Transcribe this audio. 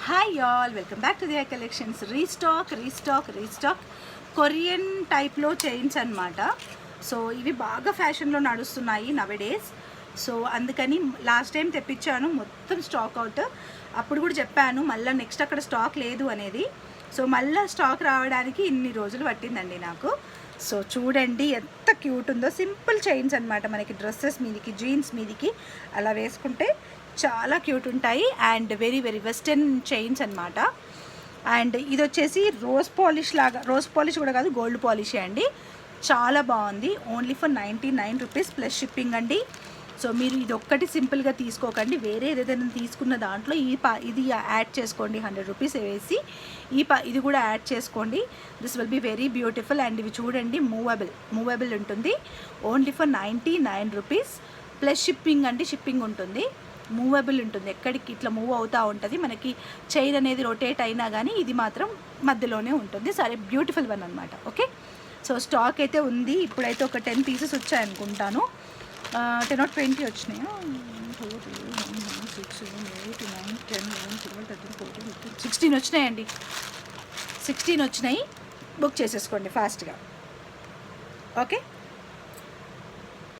Hi all, welcome back to their collections. Restock Korean టైప్లో chains అనమాట. So ఇవి బాగా ఫ్యాషన్లో నడుస్తున్నాయి నవడేస్. సో అందుకని లాస్ట్ టైం తెప్పించాను, మొత్తం స్టాక్ అవుట్. అప్పుడు కూడా చెప్పాను మళ్ళీ నెక్స్ట్ అక్కడ స్టాక్ లేదు అనేది. సో మళ్ళీ స్టాక్ రావడానికి ఇన్ని రోజులు పట్టిందండి నాకు. సో చూడండి ఎంత క్యూట్ ఉందో. సింపుల్ చైన్స్ అనమాట, మనకి డ్రెస్సెస్ మీదికి, జీన్స్ మీదికి అలా వేసుకుంటే చాలా క్యూట్ ఉంటాయి. And very very western chains అనమాట. అండ్ ఇది వచ్చేసి రోజ్ పాలిష్ లాగా, రోజ్ పాలిష్ కూడా కాదు, గోల్డ్ పాలిషే అండి. చాలా బాగుంది. Only for 99 rupees plus shipping అండి. సో మీరు ఇది ఒక్కటి సింపుల్గా తీసుకోకండి, వేరే ఏదైనా తీసుకున్న దాంట్లో ఇది యాడ్ చేసుకోండి. 100 రూపీస్ వేసి ఇది కూడా యాడ్ చేసుకోండి. This will be very beautiful. And ఇవి చూడండి, మూవబుల్ ఉంటుంది. Only for 99 rupees plus shipping అండి. షిప్పింగ్ ఉంటుంది, మూవబుల్ ఉంటుంది, ఎక్కడికి ఇట్లా మూవ్ అవుతూ ఉంటుంది. మనకి చైన్ అనేది రొటేట్ అయినా కానీ ఇది మాత్రం మధ్యలోనే ఉంటుంది. సరే, బ్యూటిఫుల్ వన్ అనమాట. ఓకే, సో స్టాక్ అయితే ఉంది. ఇప్పుడైతే ఒక 10 పీసెస్ వచ్చాయనుకుంటాను. 10 or 20 వచ్చినాయి. 16 వచ్చినాయండి. 16 వచ్చినాయి. బుక్ చేసేసుకోండి ఫాస్ట్గా. ఓకే.